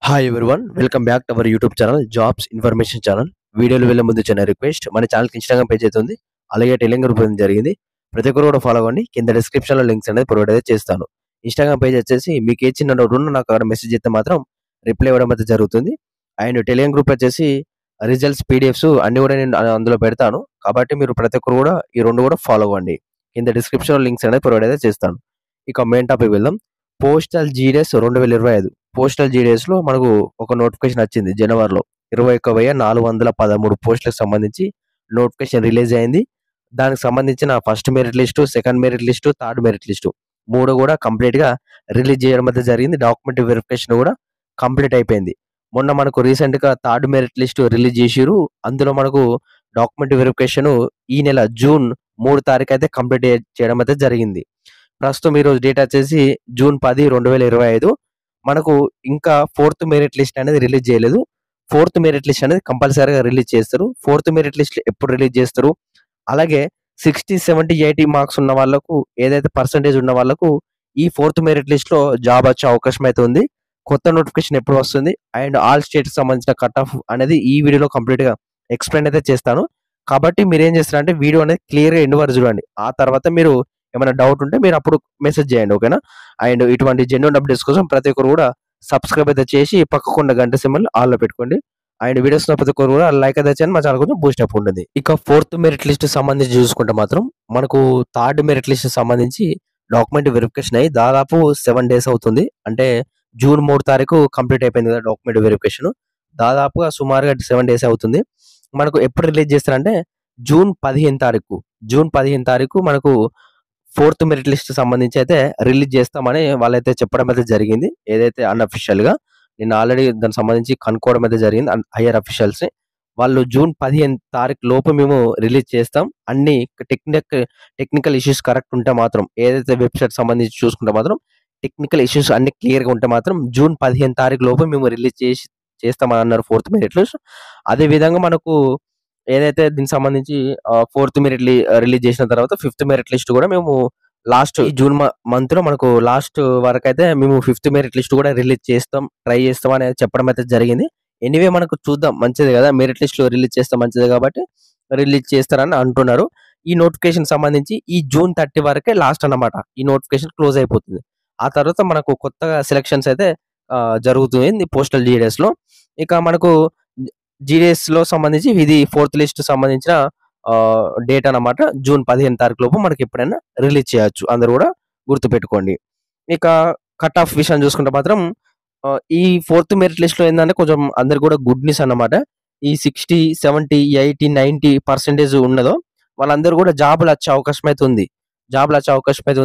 Hi everyone welcome back to our YouTube channel jobs information channel. వీడియోలు వెళ్ళే ముందు చిన్న రిక్వెస్ట్, మన ఛానల్కి ఇన్స్టాగ్రామ్ పేజ్ అయితే ఉంది, అలాగే టెలిగ్రామ్ గ్రూప్ అయితే జరిగింది. ప్రతి ఒక్కరు కూడా ఫాలో అవ్వండి. కింద డిస్క్రిప్షన్లో లింక్స్ అనేది ప్రొవైడ్ అయితే చేస్తాను. ఇన్స్టాగ్రామ్ పేజ్ వచ్చేసి మీకు ఏ చిన్న డౌట్ ఉన్నా నాకు అక్కడ మెసేజ్ చేస్తే మాత్రం రిప్లై ఇవ్వడం అయితే జరుగుతుంది. అండ్ టెలిగ్రామ్ గ్రూప్ వచ్చేసి రిజల్ట్స్ పీడిఎఫ్స్ అన్ని కూడా నేను అందులో పెడతాను. కాబట్టి మీరు ప్రతి ఒక్కరు కూడా ఈ రెండు కూడా ఫాలో అవ్వండి. కింద డిస్క్రిప్షన్లో లింక్స్ అనేది ప్రొవైడ్ అయితే చేస్తాను. ఇక మెయిన్ టాపిక్ వెళ్దాం. పోస్టల్ జీడీఎస్ 2025 పోస్టల్ జీడీఎస్ లో మనకు ఒక నోటిఫికేషన్ వచ్చింది. జనవరిలో 21,413 పోస్టులకు సంబంధించి నోటిఫికేషన్ రిలీజ్ అయింది. దానికి సంబంధించిన first merit list, second merit list, third merit list మూడు కూడా కంప్లీట్ గా రిలీజ్ చేయడం అయితే జరిగింది. డాక్యుమెంట్ వెరిఫికేషన్ కూడా కంప్లీట్ అయిపోయింది. మొన్న మనకు రీసెంట్ గా థర్డ్ మెరిట్ లిస్టు రిలీజ్ చేసిరు. అందులో మనకు డాక్యుమెంట్ వెరిఫికేషన్ ఈ నెల జూన్ 3 తారీఖు అయితే కంప్లీట్ చేయడం అయితే జరిగింది. ప్రస్తుతం ఈ రోజు డేట్ వచ్చేసి జూన్ 10, 2025. మనకు ఇంకా ఫోర్త్ మెరిట్ లిస్ట్ అనేది రిలీజ్ చేయలేదు. ఫోర్త్ మెరిట్ లిస్ట్ అనేది కంపల్సరీగా రిలీజ్ చేస్తారు. ఫోర్త్ మెరిట్ లిస్ట్ ఎప్పుడు రిలీజ్ చేస్తారు, అలాగే 60, 70, 80 మార్క్స్ ఉన్న వాళ్ళకు, ఏదైతే పర్సంటేజ్ ఉన్న వాళ్ళకు ఈ ఫోర్త్ మెరిట్ లిస్ట్ లో జాబ్ వచ్చే అవకాశం అయితే ఉంది. కొత్త నోటిఫికేషన్ ఎప్పుడు వస్తుంది అండ్ ఆల్ స్టేట్స్ సంబంధించిన కట్ ఆఫ్ అనేది ఈ వీడియోలో కంప్లీట్ గా ఎక్స్ప్లెయిన్ అయితే చేస్తాను. కాబట్టి మీరు ఏం చేస్తారంటే వీడియో అనేది క్లియర్ గా ఎండ్ వరకు చూడండి. ఆ తర్వాత మీరు ఏమైనా డౌట్ ఉంటే మీరు అప్పుడు మెసేజ్ చేయండి, ఓకేనా? అండ్ ఇటువంటి జెన్యూన్ అప్డేట్స్ కోసం ప్రతి ఒక్కరు కూడా సబ్స్క్రైబ్ అయితే చేసి పక్కకున్న గంట సింబల్ ఆల్లో పెట్టుకోండి. అండ్ వీడియోస్ ప్రతి ఒక్కరు కూడా లైక్ అయితే చేయండి. మా ఛానల్ కొంచెం బూస్ట్ అప్ ఉంటుంది. ఇక ఫోర్త్ మెరిట్ లిస్ట్ సంబంధించి చూసుకుంటే మాత్రం మనకు థర్డ్ మెరిట్ లిస్ట్ సంబంధించి డాక్యుమెంట్ వెరిఫికేషన్ అయ్యి దాదాపు 7 days అవుతుంది. అంటే జూన్ 3 తారీఖు కంప్లీట్ అయిపోయింది కదా డాక్యుమెంట్ వెరిఫికేషన్. దాదాపుగా సుమారుగా 7 days అవుతుంది. మనకు ఎప్పుడు రిలీజ్ చేస్తారంటే జూన్ 15 తారీఖు. జూన్ 15 తారీఖు మనకు ఫోర్త్ మెరిట్ లిస్ట్ సంబంధించి అయితే రిలీజ్ చేస్తామని వాళ్ళైతే చెప్పడం అయితే జరిగింది. ఏదైతే అన్అఫిషియల్ గా నేను ఆల్రెడీ దానికి సంబంధించి కనుక్కోవడం అయితే జరిగింది హైయర్ అఫీషియల్స్. వాళ్ళు జూన్ 15 తారీఖు లోపు మేము రిలీజ్ చేస్తాం. అన్ని టెక్నికల్ ఇష్యూస్ కరెక్ట్ ఉంటే మాత్రం, ఏదైతే వెబ్సైట్ సంబంధించి చూసుకుంటే మాత్రం టెక్నికల్ ఇష్యూస్ అన్ని క్లియర్ గా ఉంటే మాత్రం జూన్ 15 తారీఖు లోపు మేము రిలీజ్ చేస్తామని అన్నారు ఫోర్త్ మెరిట్ లిస్ట్. అదే విధంగా మనకు ఏదైతే దీనికి సంబంధించి ఫోర్త్ మెరిట్ రిలీజ్ చేసిన తర్వాత ఫిఫ్త్ మెరిట్ లిస్ట్ కూడా మేము లాస్ట్ జూన్ మంత్ లో మనకు లాస్ట్ వరకు అయితే మేము ఫిఫ్త్ మెరిట్ లిస్ట్ కూడా రిలీజ్ చేస్తాం, ట్రై చేస్తాం అనేది చెప్పడం అయితే జరిగింది. ఎనీవే మనకు చూద్దాం, మంచిది కదా, మెరిట్ లిస్ట్ లో రిలీజ్ చేస్తాం మంచిది కాబట్టి రిలీజ్ చేస్తారని అంటున్నారు. ఈ నోటిఫికేషన్ సంబంధించి ఈ జూన్ 30 వరకే లాస్ట్ అన్నమాట. ఈ నోటిఫికేషన్ క్లోజ్ అయిపోతుంది. ఆ తర్వాత మనకు కొత్తగా సెలక్షన్స్ అయితే జరుగుతుంది పోస్టల్ జీడీఎస్ లో. ఇక మనకు జీడీఎస్ లో సంబంధించి ఇది ఫోర్త్ లిస్ట్ సంబంధించిన డేట్ అన్నమాట. జూన్ 15 తారీఖు లోపు మనకి ఎప్పుడైనా రిలీజ్ చేయొచ్చు, అందరూ కూడా గుర్తుపెట్టుకోండి. ఇక కట్ ఆఫ్ విషయం చూసుకుంటే మాత్రం ఈ ఫోర్త్ మెరిట్ లిస్ట్ లో ఏంటంటే కొంచెం అందరు కూడా గుడ్ న్యూస్ అన్నమాట. ఈ 60, 70, 80, 90% ఉన్నదో వాళ్ళందరూ కూడా జాబులు వచ్చే అవకాశం అయితే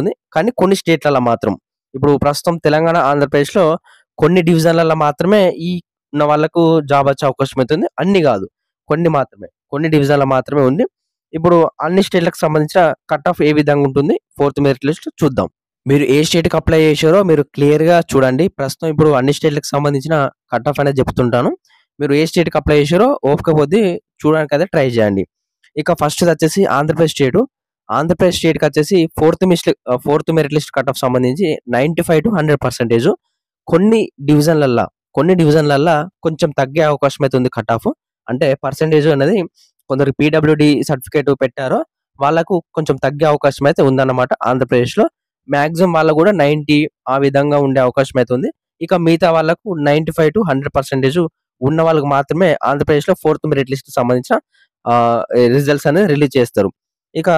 ఉంది. కానీ కొన్ని స్టేట్లలో మాత్రం, ఇప్పుడు ప్రస్తుతం తెలంగాణ, ఆంధ్రప్రదేశ్ లో కొన్ని డివిజన్లలో మాత్రమే ఈ ఉన్న వాళ్ళకు జాబ్ వచ్చే అవకాశం అవుతుంది. అన్ని కాదు, కొన్ని డివిజన్ల మాత్రమే ఉంది. ఇప్పుడు అన్ని స్టేట్లకు సంబంధించిన కట్ ఆఫ్ ఏ విధంగా ఉంటుంది ఫోర్త్ మెరిట్ లిస్ట్ చూద్దాం. మీరు ఏ స్టేట్ కి అప్లై చేశారో మీరు క్లియర్ గా చూడండి. ప్రస్తుతం ఇప్పుడు అన్ని స్టేట్లకు సంబంధించిన కట్ ఆఫ్ అనేది చెప్తుంటాను. మీరు ఏ స్టేట్ కి అప్లై చేశారో ఓపిక కొద్దీ చూడడానికి అయితే ట్రై చేయండి. ఇక ఫస్ట్ వచ్చేసి ఆంధ్రప్రదేశ్ స్టేట్ కి వచ్చేసి fourth merit list cut off సంబంధించి 95 to 100%. కొన్ని డివిజన్లల్లో కొంచెం తగ్గే అవకాశం అయితే ఉంది కట్ ఆఫ్. అంటే పర్సెంటేజ్ అనేది కొందరు పీడబ్ల్యూడి సర్టిఫికేట్ పెట్టారో వాళ్ళకు కొంచెం తగ్గే అవకాశం అయితే ఉందన్నమాట. ఆంధ్రప్రదేశ్ లో మాక్సిమం వాళ్ళకు కూడా 90 ఆ విధంగా ఉండే అవకాశం అయితే ఉంది. ఇక మిగతా వాళ్ళకు 95 to 100% ఉన్న వాళ్ళకి మాత్రమే ఆంధ్రప్రదేశ్ లో ఫోర్త్ మెరిట్ లిస్ట్ సంబంధించిన రిజల్ట్స్ అనేది రిలీజ్ చేస్తారు. ఇక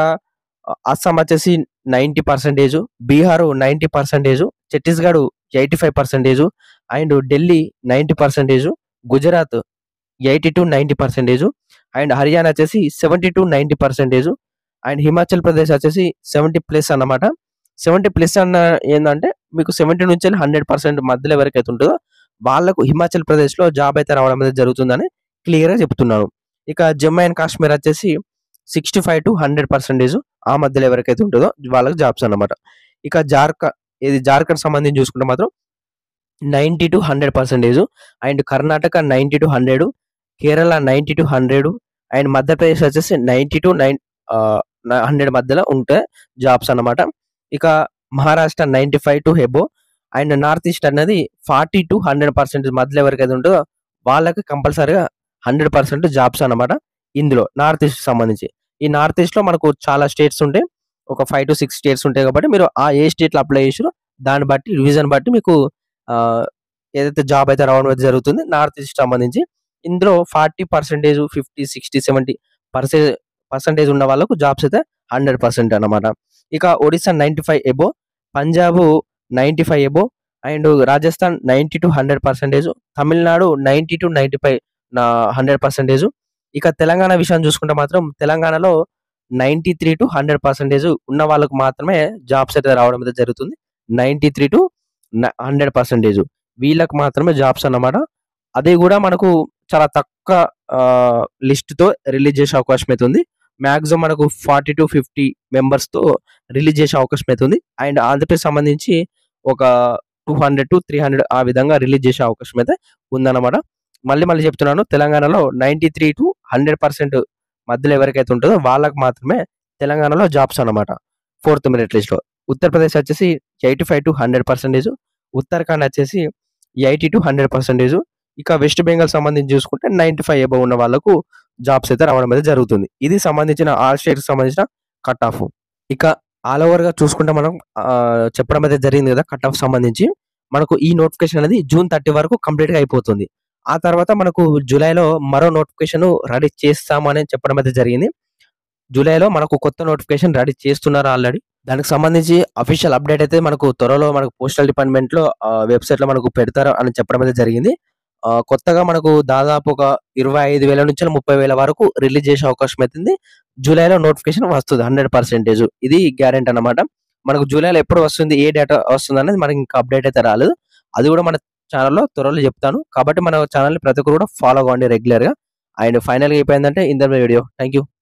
అస్సాం వచ్చేసి 90%, Bihar 90%, Chhattisgarh 85%, and Delhi 90%, Gujarat 80 to 90%, and Haryana వచ్చేసి 70 to 90%, అండ్ హిమాచల్ ప్రదేశ్ వచ్చేసి 70+ అన్నమాట. 70+ అన్న ఏంటంటే మీకు 70 నుంచి 100% మధ్యలో ఎవరికైతే ఉంటుందో వాళ్ళకు హిమాచల్ ప్రదేశ్ లో జాబ్ అయితే రావడం అయితే జరుగుతుందని క్లియర్ గా చెప్తున్నారు. ఇక జమ్మూ అండ్ కాశ్మీర్ వచ్చేసి 65 to 100% ఆ మధ్యలో ఎవరికైతే ఉంటుందో వాళ్ళకి జాబ్స్ అన్నమాట. ఇక జార్ఖండ్ సంబంధించి చూసుకుంటే మాత్రం 90 to 100%, and Karnataka 90 to 100, Kerala 90 to 100, and Madhya Pradesh వచ్చేసి 90 to 100 మధ్యలో ఉంటే జాబ్స్ అన్నమాట. ఇక Maharashtra 95 to above, and north east అనేది 40% to 100% మధ్యలో ఎవరికైతే ఉంటుందో వాళ్ళకి కంపల్సరీగా 100% జాబ్స్ అన్నమాట. ఇందులో నార్త్ ఈస్ట్ సంబంధించి. ఈ నార్త్ ఈస్ట్ లో మనకు చాలా స్టేట్స్ ఉంటాయి. ఒక 5 to 6 స్టేట్స్ ఉంటాయి కాబట్టి మీరు ఆ ఏ స్టేట్ లో అప్లై చేసిరో దాన్ని బట్టి రివిజన్ బట్టి మీకు ఏదైతే జాబ్ అయితే రావడం అయితే జరుగుతుంది నార్త్ ఈస్ట్ సంబంధించి. ఇందులో 40%, 50, 60, 70% ఉన్న వాళ్ళకు జాబ్స్ అయితే 100% అన్నమాట. ఇక Odisha 95 above, Punjab 95 above, and Rajasthan 90 to 100%, Tamil Nadu 90 to 95 100%. ఇక తెలంగాణ విషయం చూసుకుంటే మాత్రం తెలంగాణలో 93 to 100% ఉన్న వాళ్ళకు మాత్రమే జాబ్స్ అయితే రావడం అయితే జరుగుతుంది. 93 to 100% వీళ్ళకి మాత్రమే జాబ్స్ అన్నమాట. అది కూడా మనకు చాలా తక్కువ లిస్ట్ తో రిలీజ్ చేసే అవకాశం అయితే ఉంది. మాక్సిమం మనకు 40 to 50 మెంబర్స్ తో రిలీజ్ చేసే అవకాశం అయితే ఉంది. అండ్ ఆంధ్రప్రదేశ్ సంబంధించి ఒక 200 to 300 ఆ విధంగా రిలీజ్ చేసే అవకాశం అయితే ఉందన్నమాట. మళ్ళీ చెప్తున్నాను, తెలంగాణలో 93 to 100% మధ్యలో ఎవరికైతే ఉంటుందో వాళ్ళకి మాత్రమే తెలంగాణలో జాబ్స్ అన్నమాట. 4th మెరిట్ లిస్ట్ లో. ఉత్తరప్రదేశ్ వచ్చేసి 85 to 100%, ఉత్తరాఖండ్ వచ్చేసి 80 to 100%. ఇక వెస్ట్ బెంగాల్ సంబంధించి చూసుకుంటే 95 ఎబో ఉన్న వాళ్ళకు జాబ్స్ అయితే రావడం అయితే జరుగుతుంది. ఇది సంబంధించిన ఆల్ స్టేట్స్ సంబంధించిన కట్ ఆఫ్. ఇక ఆల్ ఓవర్ గా చూసుకుంటే మనం చెప్పడం అయితే జరిగింది కదా కట్ ఆఫ్ సంబంధించి. మనకు ఈ నోటిఫికేషన్ అనేది June 30 వరకు కంప్లీట్ గా అయిపోతుంది. ఆ తర్వాత మనకు జూలైలో మరో నోటిఫికేషన్ రెడీ చేస్తామని చెప్పడం అయితే జరిగింది. జూలైలో మనకు కొత్త నోటిఫికేషన్ రెడీ చేస్తున్నారు ఆల్రెడీ. దానికి సంబంధించి అఫీషియల్ అప్డేట్ అయితే మనకు త్వరలో మనకు పోస్టల్ డిపార్ట్మెంట్ లో వెబ్సైట్ లో మనకు పెడతారు అని చెప్పడం అయితే జరిగింది. కొత్తగా మనకు దాదాపు ఒక 25,000 నుంచి 30,000 వరకు రిలీజ్ చేసే అవకాశం అవుతుంది. జూలైలో నోటిఫికేషన్ వస్తుంది 100%. ఇది గ్యారెంటీ అన్నమాట. మనకు జూలైలో ఎప్పుడు వస్తుంది, ఏ డేటా వస్తుంది అనేది మనకి ఇంకా అప్డేట్ అయితే రాలేదు. అది కూడా మన ఛానల్లో త్వరలో చెప్తాను. కాబట్టి మన ఛానల్ని ప్రతి ఒక్కరు కూడా ఫాలో అవ్వండి రెగ్యులర్ గా. అండ్ ఫైనల్ గా అయిపోయిందంటే ఇంత వీడియో. Thank you.